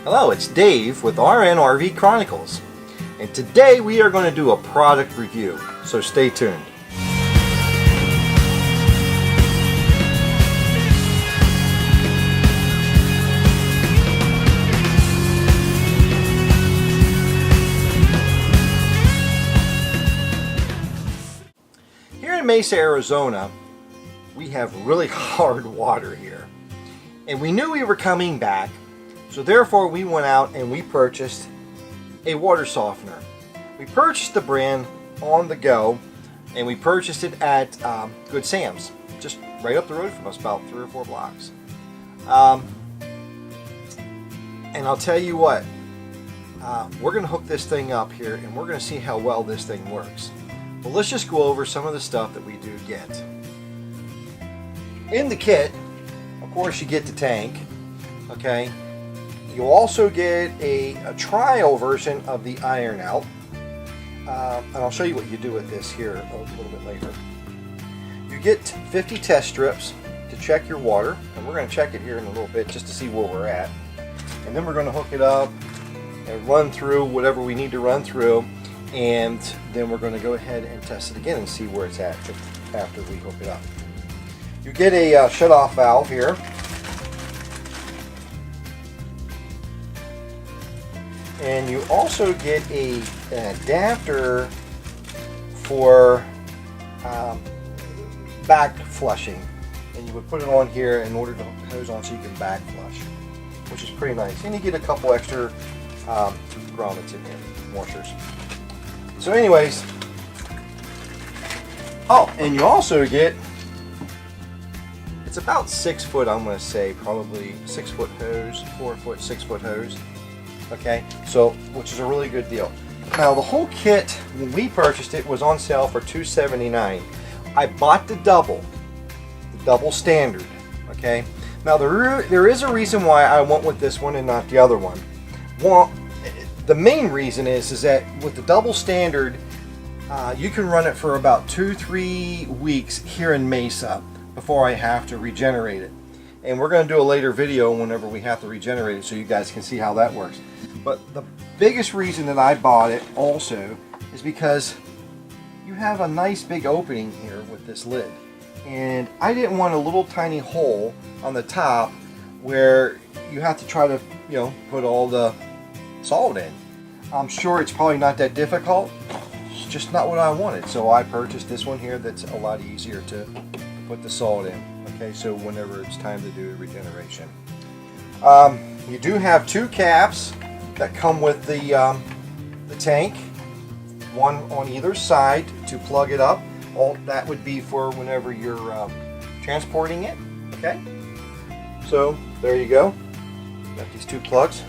Hello, it's Dave with RNRV Chronicles, and today we are going to do a product review, so stay tuned. Here in Mesa, Arizona, we have really hard water here, and we knew we were coming back. So therefore we went out and we purchased a water softener. We purchased the brand On The Go, and we purchased it at Good Sam's, just right up the road from us, about 3 or 4 blocks. And I'll tell you what, we're going to hook this thing up here and we're going to see how well this thing works. But let's just go over some of the stuff that we do get. In the kit, of course, you get the tank, okay? You'll also get a trial version of the iron out, and I'll show you what you do with this here a little bit later. You get 50 test strips to check your water, and we're going to check it here in a little bit just to see where we're at. And then we're going to hook it up and run through whatever we need to run through, and then we're going to go ahead and test it again and see where it's at after we hook it up. You get a shut-off valve here. And you also get an adapter for back flushing, and you would put it on here in order to hook the hose on so you can back flush, which is pretty nice. And you get a couple extra grommets in here, washers. So anyways, oh, and you also get, it's about 6 foot, I'm going to say probably 6 foot hose, 4 foot, 6 foot hose. Okay, so which is a really good deal. Now the whole kit, when we purchased it, was on sale for $279. I bought the double standard. Okay, now there is a reason why I went with this one and not the other one. Well, the main reason is that with the double standard, you can run it for about 2-3 weeks here in Mesa before I have to regenerate it. And we're going to do a later video whenever we have to regenerate it so you guys can see how that works. But the biggest reason that I bought it also is because you have a nice big opening here with this lid. And I didn't want a little tiny hole on the top where you have to try to, put all the salt in. I'm sure it's probably not that difficult. It's just not what I wanted. So I purchased this one here that's a lot easier to put the salt in. Okay, so whenever it's time to do regeneration. You do have 2 caps that come with the tank, one on either side to plug it up. All that would be for whenever you're transporting it. Okay, so there you go. Got these 2 plugs.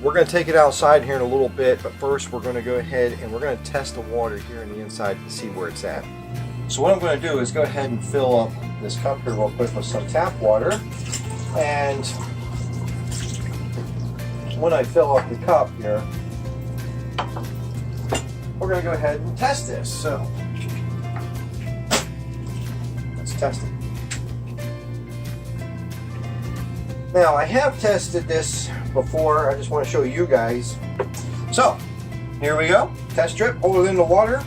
We're going to take it outside here in a little bit, but first we're going to go ahead and we're going to test the water here on the inside to see where it's at. So what I'm going to do is go ahead and fill up this cup here real quick with some tap water, and when I fill up the cup here, we're going to go ahead and test this. So let's test it. Now I have tested this before, I just want to show you guys. So here we go, test strip, hold it in the water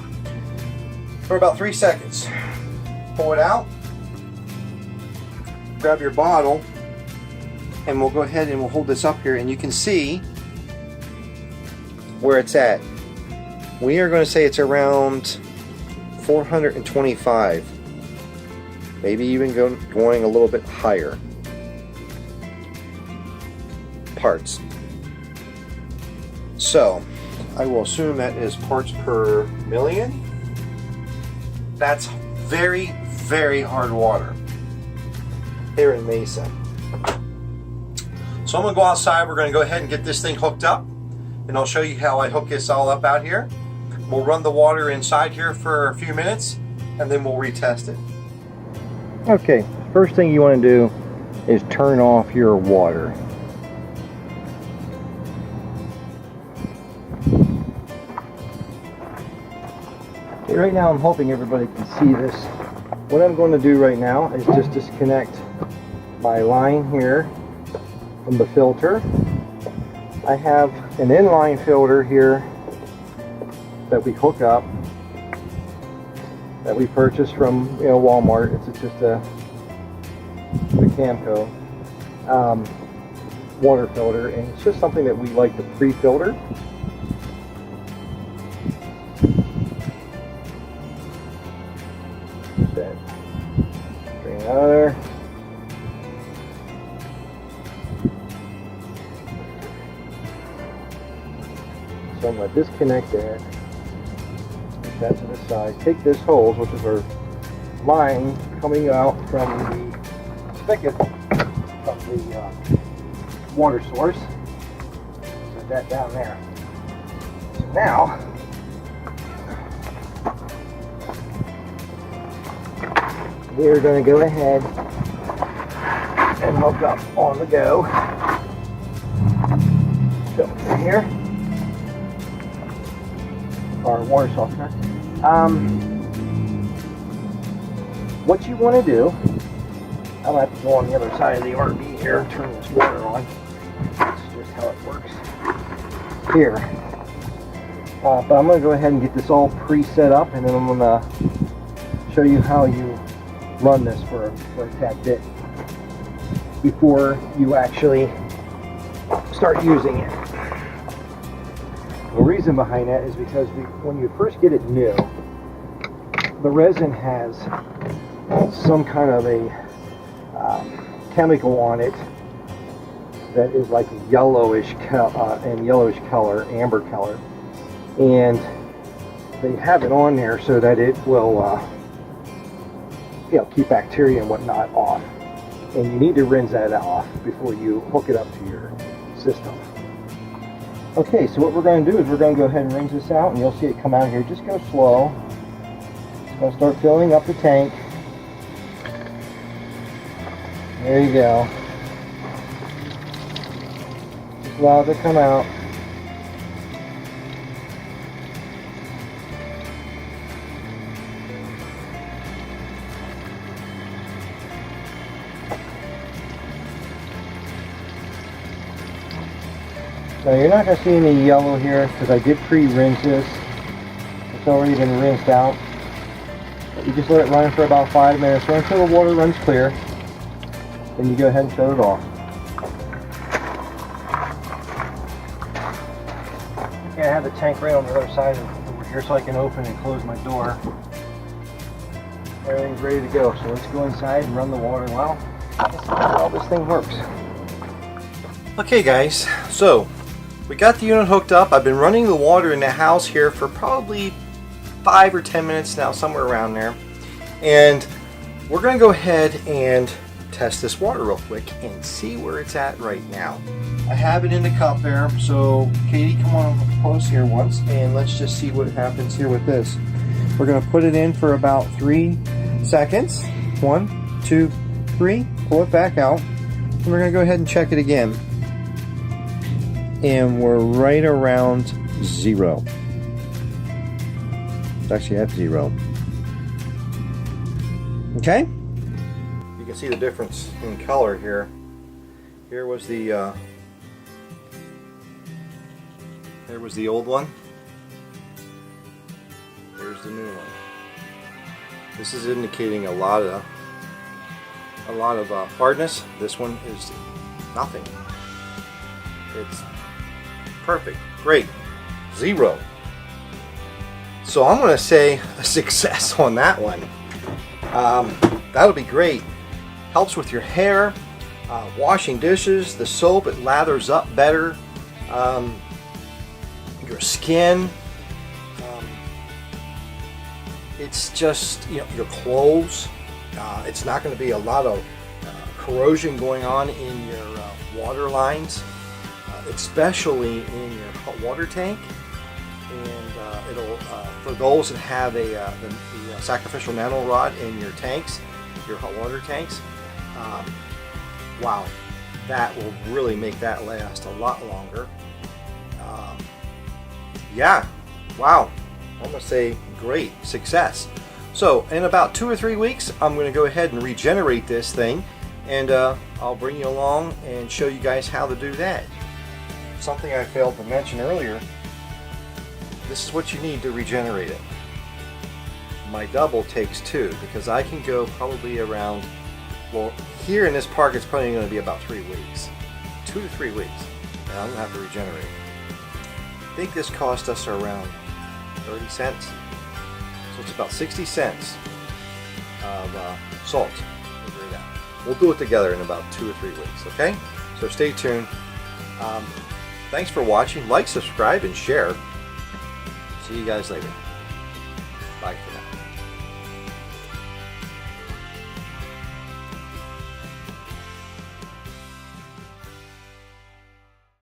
for about 3 seconds. Pull it out, grab your bottle, and we'll go ahead and we'll hold this up here and you can see where it's at. We are going to say it's around 425, maybe even going a little bit higher parts. So I will assume that is parts per million. That's very, very hard water here in Mesa. So I'm going to go outside. We're going to go ahead and get this thing hooked up, and I'll show you how I hook this all up out here. We'll run the water inside here for a few minutes, and then we'll retest it. Okay, first thing you want to do is turn off your water. Right now I'm hoping everybody can see this. What I'm going to do right now is just disconnect my line here from the filter I have an inline filter here that we hook up, that we purchased from Walmart. It's just a Camco water filter, and it's just something that we like to pre-filter. That drain out of there. So I'm going to disconnect that, put that to the side, take this hose, which is our line coming out from the spigot from the water source, set that down there. So now, we're going to go ahead and hook up on the go. Filter here. Our water softener. What you want to do, I'm going to have to go on the other side of the RV here and turn this water on. That's just how it works here. But I'm going to go ahead and get this all pre-set up, and then I'm going to show you how you run this for a tad bit before you actually start using it. The reason behind that is because when you first get it new, the resin has some kind of a chemical on it that is like yellowish color, amber color, and they have it on there so that it will keep bacteria and whatnot off, and you need to rinse that off before you hook it up to your system. Okay, so what we're going to do is we're going to go ahead and rinse this out, and you'll see it come out here. Just go slow. It's going to start filling up the tank. There you go. Just allow it to come out. Now you're not going to see any yellow here because I did pre-rinse this. It's already been rinsed out. But you just let it run for about 5 minutes, run until the water runs clear. Then you go ahead and shut it off. Okay, I have the tank right on the other side over here so I can open and close my door. Everything's ready to go, so let's go inside and run the water well. Let's see how this thing works. Okay guys, so we got the unit hooked up. I've been running the water in the house here for probably 5 or 10 minutes now, somewhere around there. And we're going to go ahead and test this water real quick and see where it's at right now. I have it in the cup there, so Katie, come on close here once, and let's just see what happens here with this. We're going to put it in for about 3 seconds. 1, 2, 3. Pull it back out. And we're going to go ahead and check it again. And we're right around 0. It's actually at 0. Okay? You can see the difference in color here. Here was the there was the old one. Here's the new one. This is indicating a lot of hardness. This one is nothing. It's perfect. Great. 0. So I'm going to say a success on that one. That'll be great. Helps with your hair, washing dishes, the soap, it lathers up better. Your skin. It's just, your clothes. It's not going to be a lot of corrosion going on in your water lines, especially in your hot water tank. And it'll, for those that have the sacrificial nano rod in your tanks, your hot water tanks, wow, that will really make that last a lot longer. Yeah, wow, I'm going to say great success. So in about 2 or 3 weeks, I'm going to go ahead and regenerate this thing, and I'll bring you along and show you guys how to do that. something I failed to mention earlier, this is what you need to regenerate it. My double takes 2 because I can go probably around, well, here in this park it's probably going to be about 3 weeks. 2 to 3 weeks. And I'm going to have to regenerate. I think this cost us around 30 cents. So it's about 60 cents of salt. We'll do it together in about 2 or 3 weeks, okay? So stay tuned. Thanks for watching. Like, subscribe, and share. See you guys later. Bye for now.